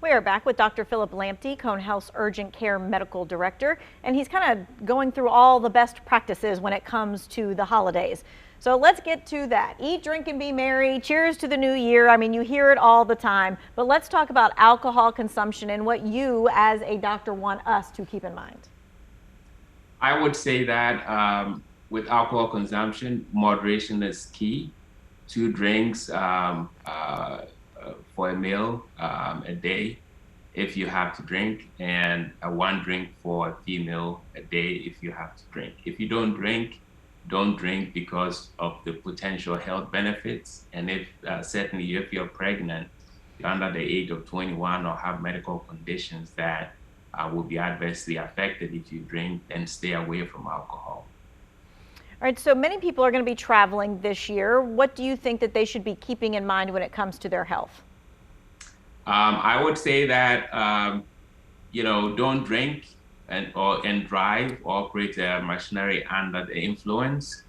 We are back with Dr. Philip Lamptey, Cone Health's Urgent Care Medical Director, and he's kind of going through all the best practices when it comes to the holidays. So let's get to that. Eat, drink, and be merry. Cheers to the new year. I mean, you hear it all the time, but let's talk about alcohol consumption and what you as a doctor want us to keep in mind. I would say that with alcohol consumption, moderation is key. 2 drinks for a meal a day if you have to drink, and 1 drink for a female a day if you have to drink. If you don't drink because of the potential health benefits. And if certainly if you're pregnant, you're under the age of 21 or have medical conditions that will be adversely affected if you drink, then stay away from alcohol. All right, so many people are going to be traveling this year. What do you think that they should be keeping in mind when it comes to their health? I would say that, don't drink and drive or operate a machinery under the influence.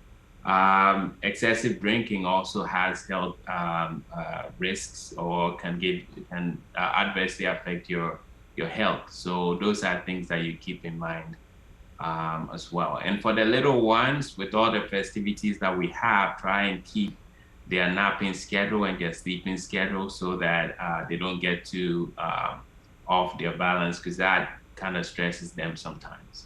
Excessive drinking also has health risks or can adversely affect your health. So those are things that you keep in mind as well. And for the little ones, with all the festivities that we have, try and keep their napping schedule and their sleeping schedule so that they don't get too off their balance, because that kind of stresses them sometimes.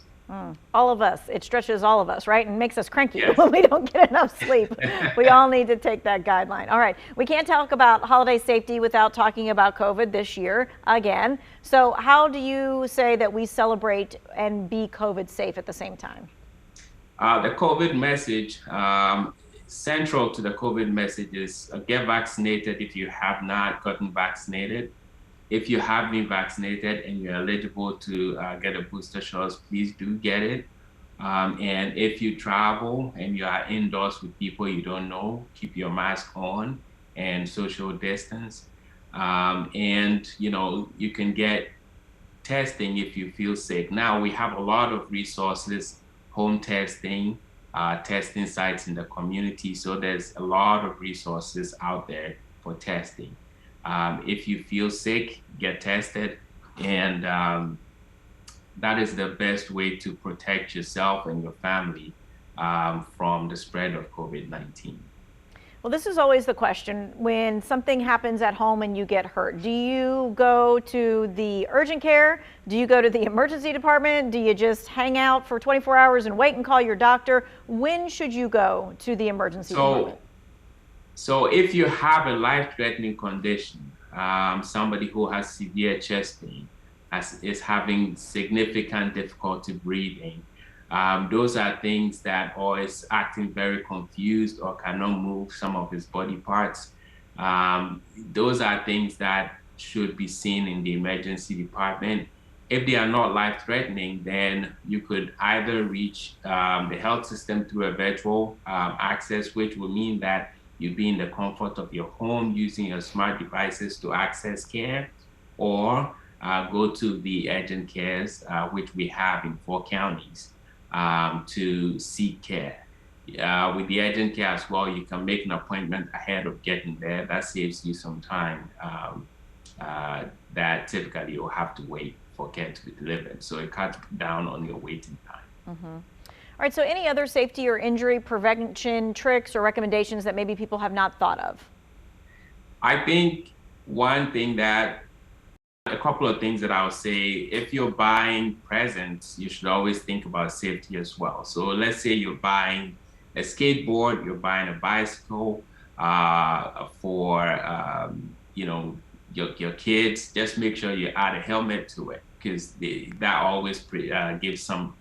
All of us, it stretches all of us, right? And makes us cranky Yes. when we don't get enough sleep. We all need to take that guideline. All right, we can't talk about holiday safety without talking about COVID this year again. So how do you say that we celebrate and be COVID safe at the same time? The COVID message, central to the COVID message is get vaccinated if you have not gotten vaccinated. If you have been vaccinated and you're eligible to get a booster shot, please do get it. And if you travel and you are indoors with people you don't know, keep your mask on and social distance. And you can get testing if you feel sick. Now we have a lot of resources, home testing, testing sites in the community. So there's a lot of resources out there for testing. If you feel sick, get tested, and that is the best way to protect yourself and your family from the spread of COVID-19. Well, this is always the question when something happens at home and you get hurt. Do you go to the urgent care? Do you go to the emergency department? Do you just hang out for 24 hours and wait and call your doctor? When should you go to the emergency department? So if you have a life-threatening condition, somebody who has severe chest pain, is having significant difficulty breathing, those are things that, or is acting very confused or cannot move some of his body parts. Those are things that should be seen in the emergency department. If they are not life-threatening, then you could either reach the health system through a virtual access, which will mean that you be in the comfort of your home using your smart devices to access care, or go to the urgent cares, which we have in 4 counties, to seek care. With the urgent care as well, you can make an appointment ahead of getting there. That saves you some time that typically you'll have to wait for care to be delivered. So it cuts down on your waiting time. All right, so any other safety or injury prevention tricks or recommendations that maybe people have not thought of? I think a couple of things that I would say, if you're buying presents, you should always think about safety as well. So let's say you're buying a skateboard, you're buying a bicycle for your kids. Just make sure you add a helmet to it, because that always gives some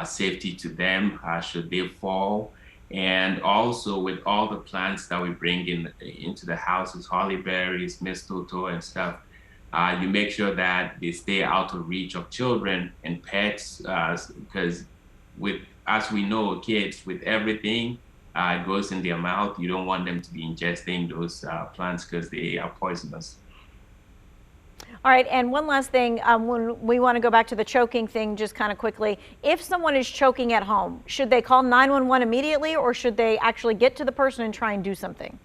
safety to them should they fall. And also with all the plants that we bring into the houses, holly berries, mistletoe and stuff, you make sure that they stay out of reach of children and pets, because as we know, kids, with everything it goes in their mouth, you don't want them to be ingesting those plants because they are poisonous. All right, and one last thing, when we want to go back to the choking thing just kind of quickly. If someone is choking at home, should they call 911 immediately, or should they actually get to the person and try and do something?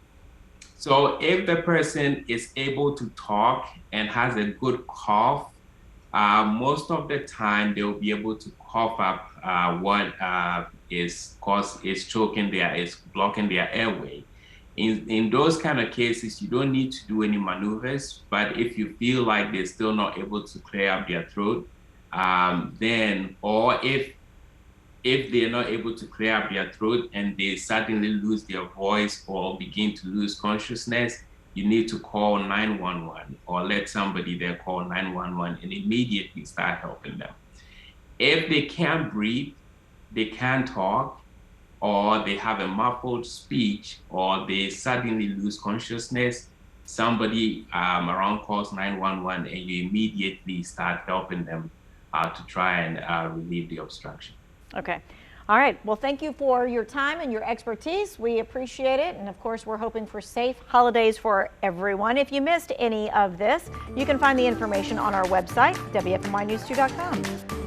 So if the person is able to talk and has a good cough, most of the time they'll be able to cough up what is choking is blocking their airway. In those kind of cases, you don't need to do any maneuvers, but if you feel like they're still not able to clear up their throat, then, or if they're not able to clear up their throat and they suddenly lose their voice or begin to lose consciousness, you need to call 911 or let somebody there call 911 and immediately start helping them. If they can't breathe, they can't talk, or they have a muffled speech, or they suddenly lose consciousness, somebody around calls 911 and you immediately start helping them to try and relieve the obstruction. Okay. All right. Well, thank you for your time and your expertise. We appreciate it. And of course, we're hoping for safe holidays for everyone. If you missed any of this, you can find the information on our website, WFMYnews2.com.